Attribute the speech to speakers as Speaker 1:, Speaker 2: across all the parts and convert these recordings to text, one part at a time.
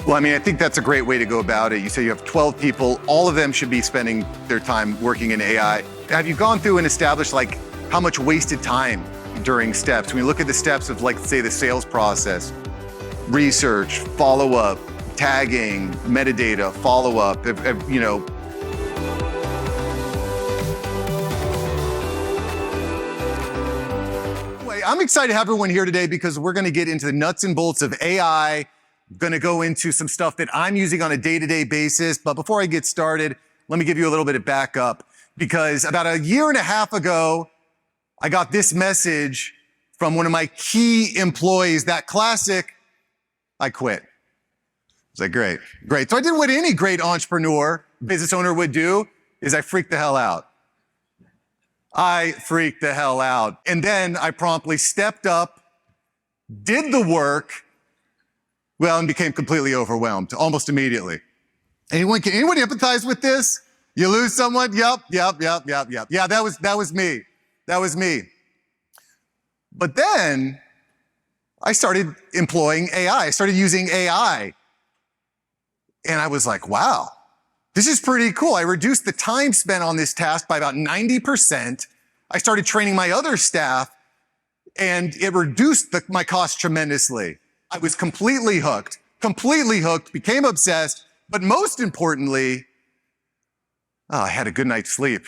Speaker 1: Well, I mean, I think that's a great way to go about it. You say you have 12 people, all of them should be spending their time working in AI. Have you gone through and established like how much wasted time during steps? When you look at the steps of like, say, the sales process, research, follow-up, tagging, metadata, follow-up, you know. Anyway, I'm excited to have everyone here today because we're gonna get into the nuts and bolts of AI. I'm gonna go into some stuff that I'm using on a day-to-day basis. But before I get started, let me give you a little bit of backup, because about a year and a half ago, I got this message from one of my key employees, that classic, I quit. I was like, great. So I did what any great entrepreneur, business owner would do, is I freaked the hell out. I freaked the hell out. And then I promptly stepped up, did the work, and became completely overwhelmed almost immediately. Can anyone empathize with this? You lose someone? Yep. Yeah, that was me. But then I started employing AI. I started using AI. And I was like, wow, this is pretty cool. I reduced the time spent on this task by about 90%. I started training my other staff, and it reduced my cost tremendously. I was completely hooked, became obsessed, but most importantly, I had a good night's sleep.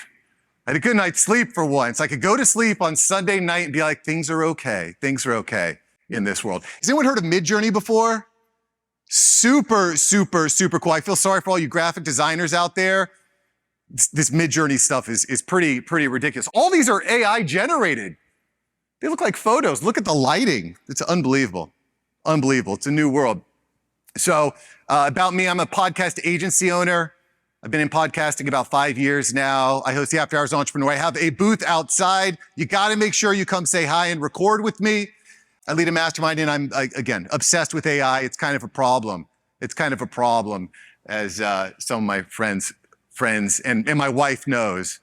Speaker 1: I had a good night's sleep for once. I could go to sleep on Sunday night and be like, things are okay in this world. Has anyone heard of Midjourney before? Super cool. I feel sorry for all you graphic designers out there. This Midjourney stuff is pretty ridiculous. All these are AI generated. They look like photos. Look at the lighting. It's unbelievable. It's a new world. So about me, I'm a podcast agency owner. I've been in podcasting about 5 years now. I host the After Hours Entrepreneur. I have a booth outside. You got to make sure you come say hi and record with me. I lead a mastermind, and I'm, again, obsessed with AI. It's kind of a problem. As some of my friends and my wife knows.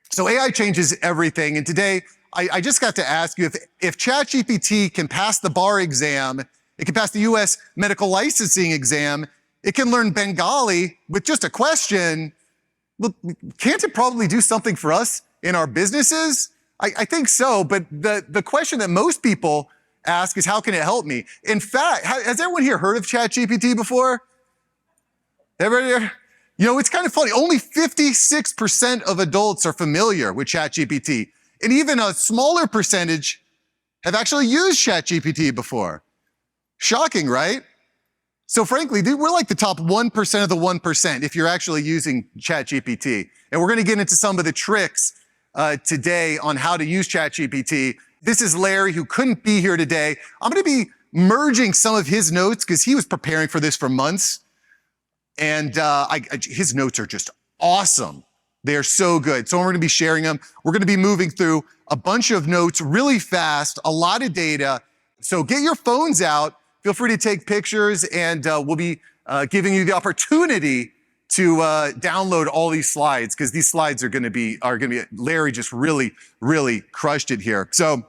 Speaker 1: So AI changes everything. And today, I just got to ask you, if Chat GPT can pass the bar exam, it can pass the US medical licensing exam, it can learn Bengali with just a question, well, can't it probably do something for us in our businesses? I think so, but the question that most people ask is, how can it help me? In fact, has everyone here heard of Chat GPT before? Everybody here? You know, it's kind of funny. Only 56% of adults are familiar with Chat GPT. And even a smaller percentage have actually used Chat GPT before. Shocking, right? So frankly, we're like the top 1% of the 1% if you're actually using Chat GPT. And we're going to get into some of the tricks today on how to use Chat GPT. This is Larry, who couldn't be here today. I'm going to be merging some of his notes because he was preparing for this for months. And his notes are just awesome. They are so good. So we're going to be sharing them. We're going to be moving through a bunch of notes really fast, a lot of data. So get your phones out. Feel free to take pictures, and we'll be giving you the opportunity to download all these slides, because these slides are going to be, Larry just really crushed it here. So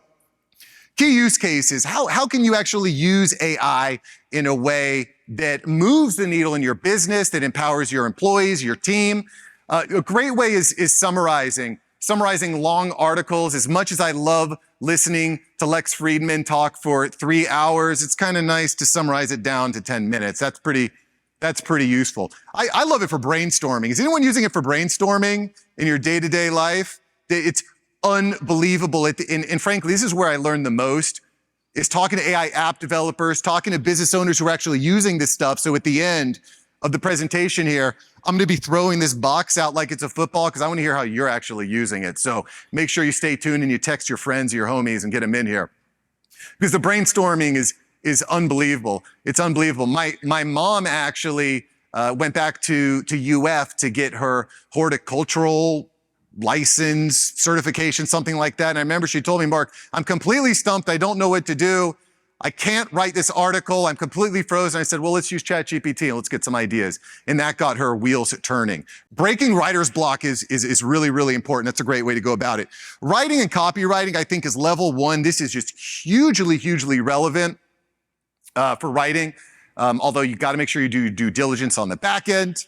Speaker 1: key use cases, how can you actually use AI in a way that moves the needle in your business, that empowers your employees, your team? A great way is summarizing long articles. As much as I love listening to Lex Friedman talk for 3 hours, it's kind of nice to summarize it down to 10 minutes. That's pretty useful. I love it for brainstorming. Is anyone using it for brainstorming in your day-to-day life? It's unbelievable. And frankly, this is where I learned the most, is talking to AI app developers, talking to business owners who are actually using this stuff. So at the end of the presentation here, I'm going to be throwing this box out like it's a football, because I want to hear how you're actually using it. So make sure you stay tuned and you text your friends, your homies, and get them in here, because the brainstorming is unbelievable. It's unbelievable. My mom actually went back to UF to get her horticultural license, certification, something like that. And I remember she told me, Mark, I'm completely stumped. I don't know what to do. I can't write this article. I'm completely frozen. I said, well, let's use Chat GPT and let's get some ideas. And that got her wheels turning. Breaking writer's block is really important. That's a great way to go about it. Writing and copywriting, I think, is level one. This is just hugely relevant for writing. although you got to make sure you do due diligence on the back end.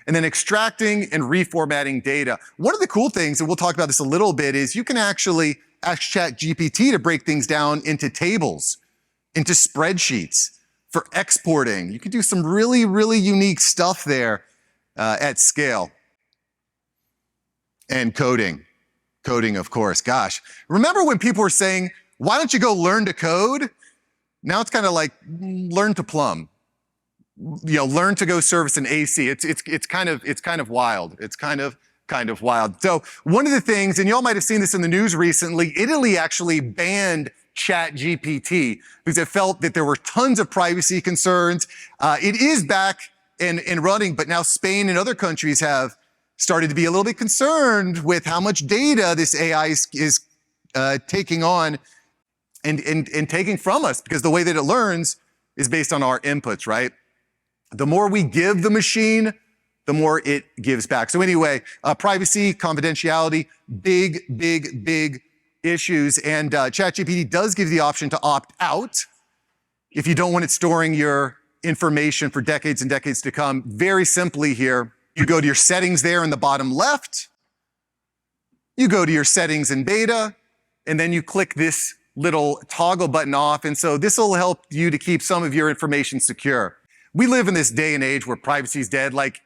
Speaker 1: And then extracting and reformatting data. One of the cool things, and we'll talk about this a little bit, is you can actually ask Chat GPT to break things down into tables, into spreadsheets for exporting. You can do some really, really unique stuff there at scale. And coding. Coding, of course. Gosh, remember when people were saying, why don't you go learn to code? Now it's kind of like learn to plumb. Learn to go service an AC. It's kind of wild. It's kind of wild. So one of the things, and y'all might have seen this in the news recently, Italy actually banned Chat GPT because it felt that there were tons of privacy concerns. It is back and running, but now Spain and other countries have started to be a little bit concerned with how much data this AI is taking on and taking from us, because the way that it learns is based on our inputs, right? The more we give the machine, the more it gives back. So anyway, privacy, confidentiality, big issues. And ChatGPT does give the option to opt out if you don't want it storing your information for decades and decades to come. Very simply here, you go to your settings there in the bottom left, you go to your settings in beta, and then you click this little toggle button off. And so this will help you to keep some of your information secure. We live in this day and age where privacy is dead. Like,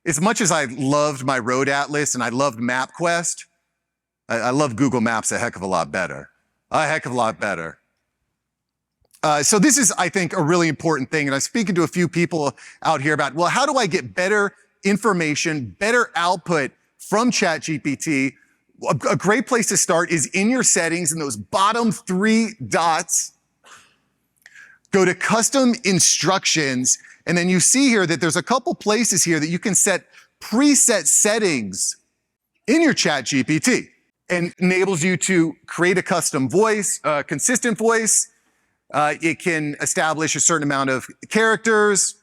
Speaker 1: as much as I loved my road atlas and I loved MapQuest, I love Google Maps a heck of a lot better. A heck of a lot better. So this is, I think, a really important thing. And I'm speaking to a few people out here about, well, how do I get better information, better output from ChatGPT? A great place to start is in your settings, in those bottom 3 dots. Go to custom instructions, and then you see here that there's a couple places here that you can set preset settings in your Chat GPT, and enables you to create a custom voice, consistent voice. It can establish a certain amount of characters,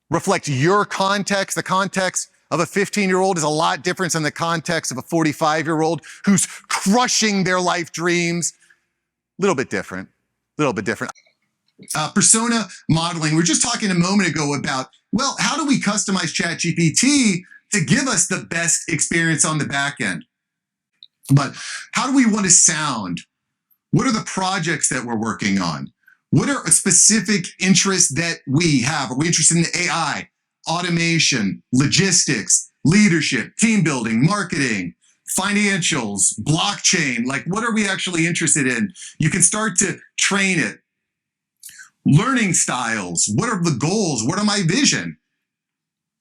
Speaker 1: reflect your context. The context of a 15-year-old is a lot different than the context of a 45-year-old who's crushing their life dreams. A little bit different. Persona modeling. We were just talking a moment ago about, well, how do we customize ChatGPT to give us the best experience on the back end? But how do we want to sound? What are the projects that we're working on? What are specific interests that we have? Are we interested in AI, automation, logistics, leadership, team building, marketing, financials, blockchain? Like, what are we actually interested in? You can start to train it. Learning styles. What are the goals? What are my vision?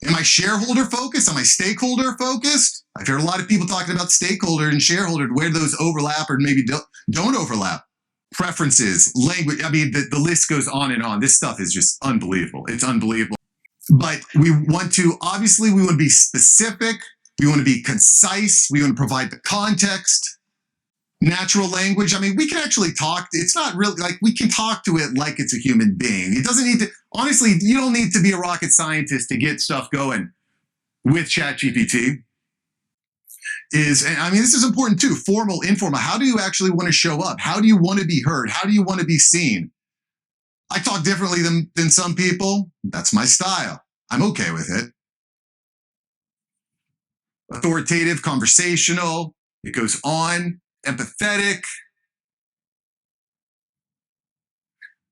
Speaker 1: Am I shareholder focused? Am I stakeholder focused? I've heard a lot of people talking about stakeholder and shareholder, where those overlap or maybe don't overlap. Preferences, language. I mean, the list goes on and on. This stuff is just unbelievable. It's unbelievable. But we want to be specific. We want to be concise. We want to provide the context. Natural language. I mean, we can actually talk. It's not really like we can talk to it like it's a human being. It doesn't need to, honestly, you don't need to be a rocket scientist to get stuff going with ChatGPT. And I mean, this is important too. Formal, informal. How do you actually want to show up? How do you want to be heard? How do you want to be seen? I talk differently than some people. That's my style. I'm okay with it. Authoritative, conversational. It goes on. Empathetic.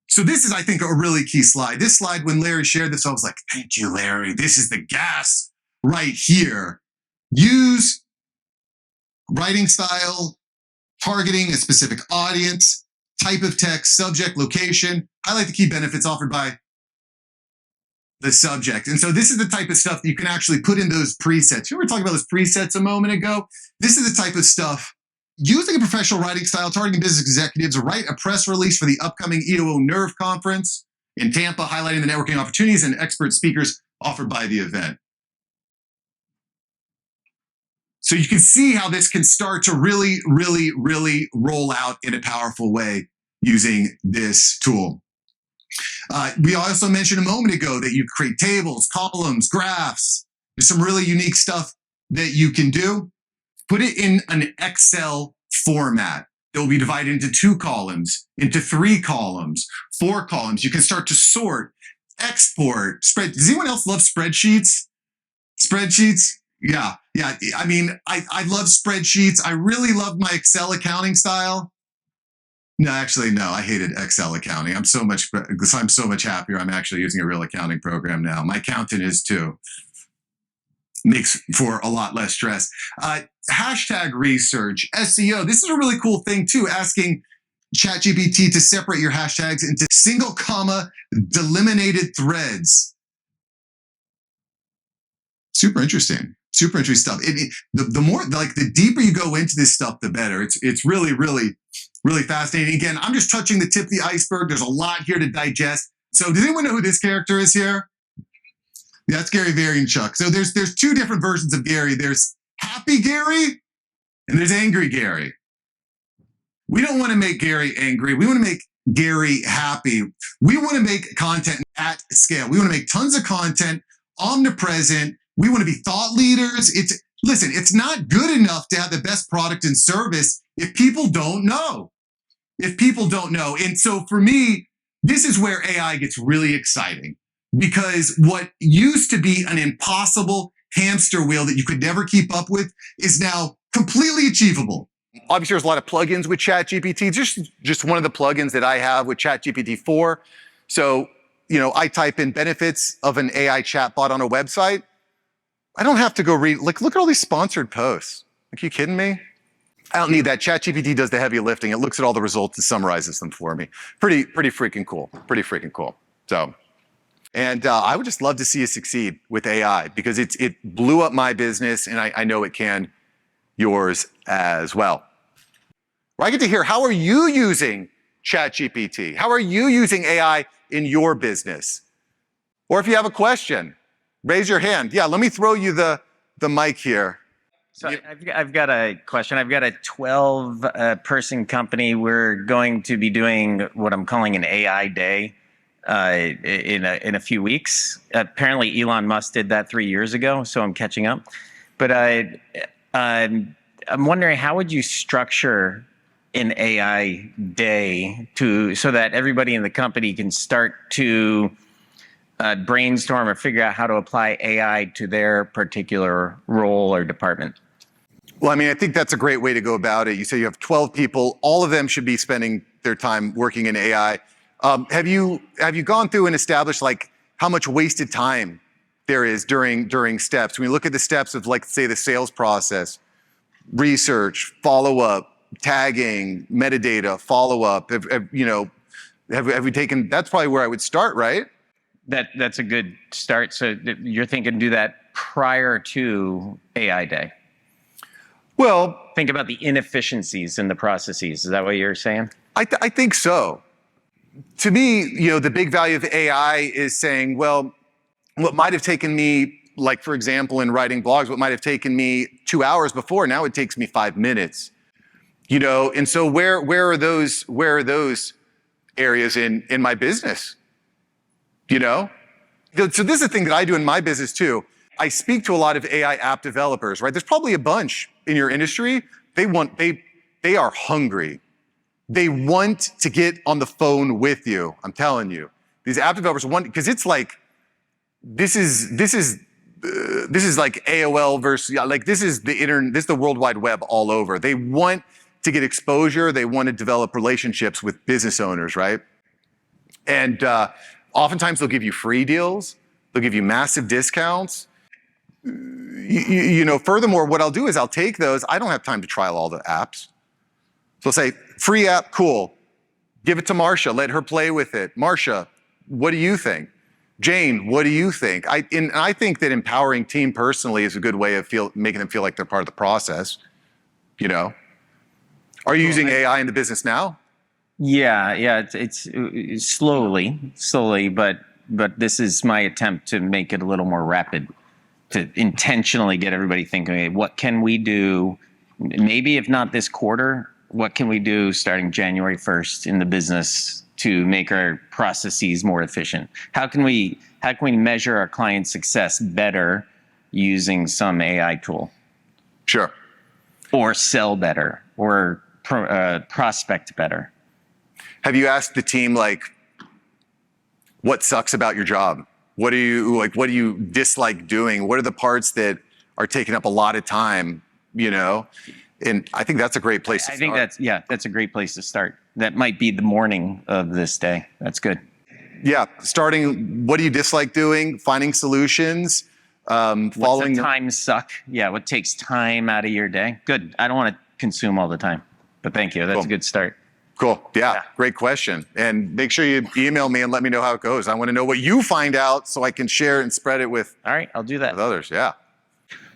Speaker 1: So this is, I think, a really key slide. This slide, when Larry shared this, I was like, thank you, Larry. This is the gas right here. Use writing style, targeting a specific audience, type of text, subject, location. Highlight the key benefits offered by the subject. And so this is the type of stuff that you can actually put in those presets. You were talking about those presets a moment ago. This is the type of stuff. Using a professional writing style, targeting business executives, write a press release for the upcoming EOO Nerve Conference in Tampa, highlighting the networking opportunities and expert speakers offered by the event. So you can see how this can start to really, really, really roll out in a powerful way using this tool. We also mentioned a moment ago that you create tables, columns, graphs. There's some really unique stuff that you can do. Put it in an Excel format. It will be divided into 2 columns, into 3 columns, 4 columns. You can start to sort, export, spread. Does anyone else love spreadsheets? Spreadsheets? Yeah. I mean, I love spreadsheets. I really love my Excel accounting style. No, actually, no. I hated Excel accounting. I'm so much happier. I'm actually using a real accounting program now. My accountant is too. Makes for a lot less stress. Hashtag research, SEO. This is a really cool thing too, asking Chat GPT to separate your hashtags into single comma delimited threads. Super interesting stuff. The more, like, the deeper you go into this stuff, the better. It's really, really, really fascinating. Again, I'm just touching the tip of the iceberg. There's a lot here to digest. So does anyone know who this character is here? Yeah, that's Gary Vaynerchuk. So there's 2 different versions of Gary. There's happy Gary and there's angry Gary. We don't want to make Gary angry. We want to make Gary happy. We want to make content at scale. We want to make tons of content, omnipresent. We want to be thought leaders. Listen, it's not good enough to have the best product and service if people don't know. And so for me, this is where AI gets really exciting, because what used to be an impossible hamster wheel that you could never keep up with is now completely achievable. Obviously, there's a lot of plugins with Chat GPT. Just one of the plugins that I have with Chat GPT 4. So, I type in benefits of an AI chatbot on a website. I don't have to go read, look at all these sponsored posts. Are you kidding me? I don't need that. Chat GPT does the heavy lifting. It looks at all the results and summarizes them for me. Pretty freaking cool. So, and I would just love to see you succeed with AI, because it blew up my business, and I know it can yours as well. Where I get to hear, how are you using Chat GPT? How are you using AI in your business? Or if you have a question, raise your hand. Yeah, let me throw you the mic here.
Speaker 2: So I've got a question. I've got a 12-person company. We're going to be doing what I'm calling an AI day in a few weeks. Apparently, Elon Musk did that 3 years ago, so I'm catching up. But I'm wondering, how would you structure an AI day so that everybody in the company can start to brainstorm or figure out how to apply AI to their particular role or department?
Speaker 1: Well, I mean, I think that's a great way to go about it. You say you have 12 people, all of them should be spending their time working in AI. Have you gone through and established, like, how much wasted time there is during steps? When you look at the steps of, like, say, the sales process, research, follow-up, tagging, metadata, follow-up, have we taken, that's probably where I would start, right?
Speaker 2: That's a good start. So you're thinking do that prior to AI day?
Speaker 1: Well,
Speaker 2: think about the inefficiencies in the processes. Is that what you're saying?
Speaker 1: I think so. To me, the big value of AI is saying, well, what might have taken me, like, for example, in writing blogs, what might have taken me 2 hours before, now it takes me 5 minutes. And so where are those areas in my business? So this is the thing that I do in my business too. I speak to a lot of AI app developers, right? There's probably a bunch in your industry. They are hungry. They want to get on the phone with you. I'm telling you, these app developers want, because it's like, this is like AOL versus, like, this is the internet, this is the World Wide Web all over. They want to get exposure. They want to develop relationships with business owners, right? And oftentimes they'll give you free deals. They'll give you massive discounts. Furthermore, what I'll do is I'll take those. I don't have time to trial all the apps. So I'll say, free app, cool. Give it to Marsha, let her play with it. Marsha, what do you think? Jane, what do you think? I think that empowering team personally is a good way of making them feel like they're part of the process. Are you using AI in the business now?
Speaker 2: Yeah, it's slowly, but this is my attempt to make it a little more rapid, to intentionally get everybody thinking, okay, what can we do? Maybe if not this quarter, what can we do starting January 1st in the business to make our processes more efficient? How can we measure our client success better using some AI tool?
Speaker 1: Sure.
Speaker 2: Or sell better, or prospect better.
Speaker 1: Have you asked the team, like, what sucks about your job? What do you dislike doing? What are the parts that are taking up a lot of time, And I think that's a great place to start.
Speaker 2: I think that's a great place to start. That might be the morning of this day. That's good.
Speaker 1: Yeah, starting, what do you dislike doing? Finding solutions, following.
Speaker 2: What's the time suck? Yeah, what takes time out of your day? Good. I don't want to consume all the time, but thank you. That's a good start.
Speaker 1: Cool. Yeah, great question. And make sure you email me and let me know how it goes. I want to know what you find out so I can share and spread it with.
Speaker 2: All right, I'll do that.
Speaker 1: With others. Yeah.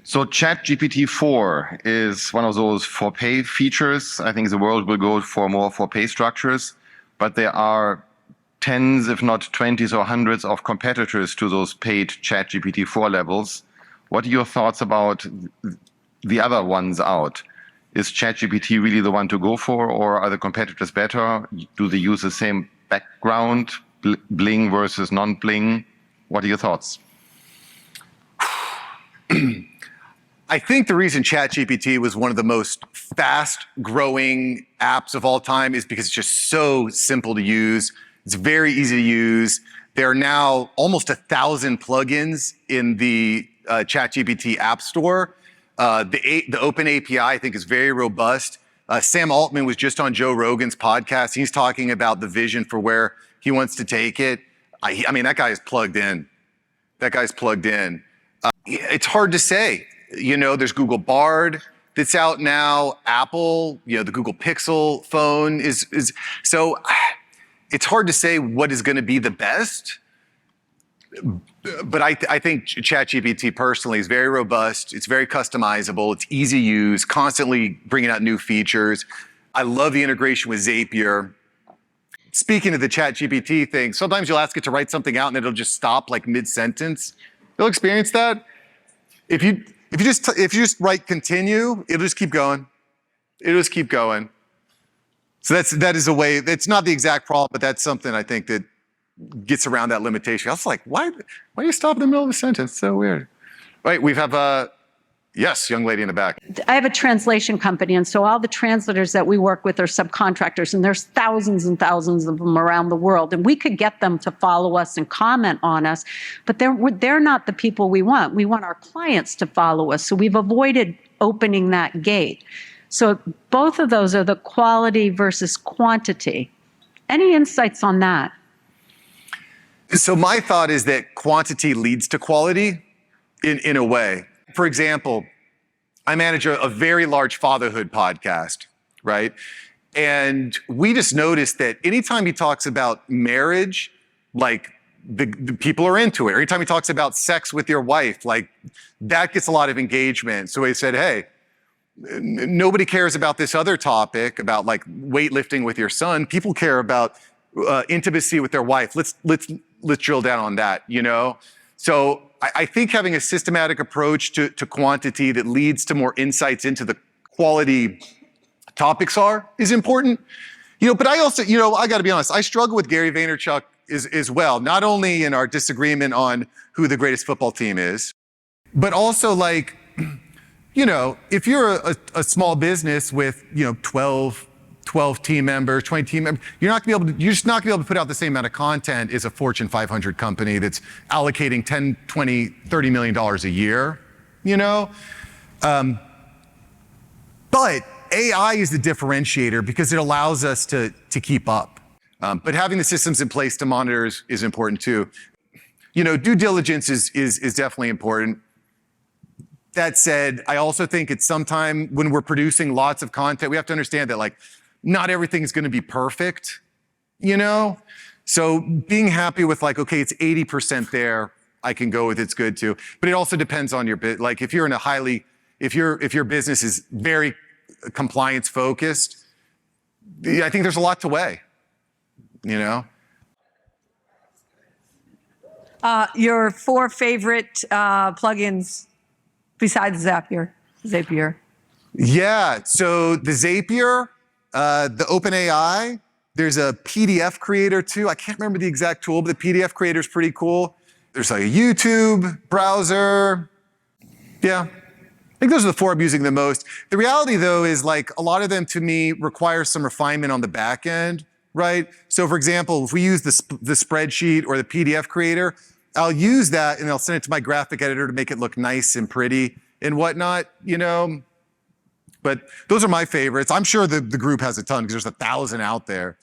Speaker 3: So Chat GPT 4 is one of those for pay features. I think the world will go for more for pay structures, but there are tens, if not 20s or hundreds of competitors to those paid Chat GPT 4 levels. What are your thoughts about the other ones out? Is Chat GPT really the one to go for, or are the competitors better? Do they use the same background, bling versus non-bling? What are your thoughts?
Speaker 1: I think the reason ChatGPT was one of the most fast-growing apps of all time is because it's just so simple to use. It's very easy to use. There are now almost 1,000 plugins in the ChatGPT App Store. The Open API, I think, is very robust. Sam Altman was just on Joe Rogan's podcast. He's talking about the vision for where he wants to take it. I mean, that guy is plugged in. It's hard to say. There's Google Bard that's out now. Apple, the Google Pixel phone is so it's hard to say what is going to be the best. But I think ChatGPT personally is very robust. It's very customizable. It's easy to use, constantly bringing out new features. I love the integration with Zapier. Speaking of the ChatGPT thing, sometimes you'll ask it to write something out and it'll just stop like mid-sentence. You'll experience that. If you just write continue, it'll just keep going. So that is a way. It's not the exact problem, but that's something I think that gets around that limitation. I was like, why do you stop in the middle of a sentence? So weird. Right, we have yes, young lady in the back.
Speaker 4: I have a translation company, and so all the translators that we work with are subcontractors, and there's thousands and thousands of them around the world. And we could get them to follow us and comment on us, but they're not the people we want. We want our clients to follow us. So we've avoided opening that gate. So both of those are the quality versus quantity. Any insights on that?
Speaker 1: So my thought is that quantity leads to quality in a way. For example, I manage a very large fatherhood podcast, right? And we just noticed that anytime he talks about marriage, like the people are into it. Or anytime he talks about sex with your wife, like that gets a lot of engagement. So he said, hey, nobody cares about this other topic about like weightlifting with your son. People care about intimacy with their wife. Let's drill down on that, So I think having a systematic approach to quantity that leads to more insights into the quality topics is important. But I also, I got to be honest, I struggle with Gary Vaynerchuk as well, not only in our disagreement on who the greatest football team is, but also like, if you're a small business with, 12 team members, 20 team members, you're just not gonna be able to put out the same amount of content as a Fortune 500 company that's allocating 10, 20, $30 million a year, But AI is the differentiator because it allows us to keep up. But having the systems in place to monitor is important too. Due diligence is definitely important. That said, I also think it's sometime when we're producing lots of content, we have to understand that like, not everything is going to be perfect, So being happy with like, okay, it's 80% there, I can go with it's good too. But it also depends on your bit. Like if you're in if your business is very compliance focused, I think there's a lot to weigh,
Speaker 5: Your 4 favorite plugins besides Zapier?
Speaker 1: Yeah, so the Zapier, the OpenAI, there's a PDF creator too. I can't remember the exact tool, but the PDF creator is pretty cool. There's like a YouTube browser. Yeah, think those are the 4 I'm using the most. The reality though is like a lot of them to me require some refinement on the back end, right? So for example, if we use the spreadsheet or the PDF creator, I'll use that and I'll send it to my graphic editor to make it look nice and pretty and whatnot, you know? But those are my favorites. I'm sure the group has a ton because there's 1,000 out there.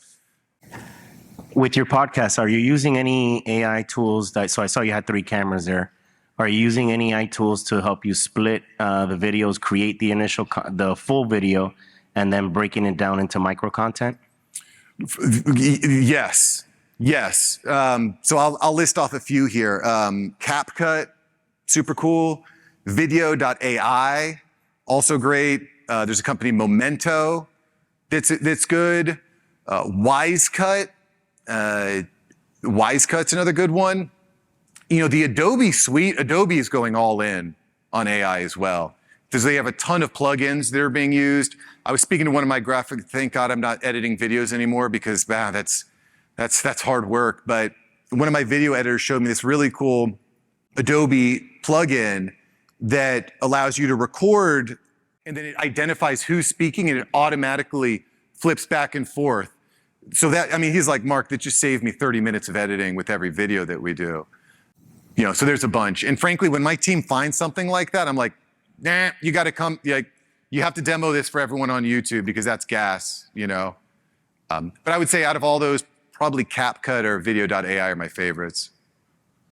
Speaker 6: With your podcast, are you using any AI tools so I saw you had 3 cameras there. Are you using any AI tools to help you split the videos, create the the full video, and then breaking it down into micro content?
Speaker 1: Yes. So I'll list off a few here. CapCut, super cool. Video.ai, also great. There's a company, Momento, that's good. WiseCut, WiseCut's another good one. You know, the Adobe suite, Adobe is going all in on AI as well, because they have a ton of plugins that are being used. I was speaking to one of my graphic, thank God I'm not editing videos anymore because that's hard work. But one of my video editors showed me this really cool Adobe plugin that allows you to record and then it identifies who's speaking and it automatically flips back and forth. So that, I mean, he's like, Mark, that just saved me 30 minutes of editing with every video that we do. You know, so there's a bunch. And frankly, when my team finds something like that, I'm like, nah, you got to come, like, you have to demo this for everyone on YouTube because that's gas, you know? But I would say out of all those, probably CapCut or Video.ai are my favorites.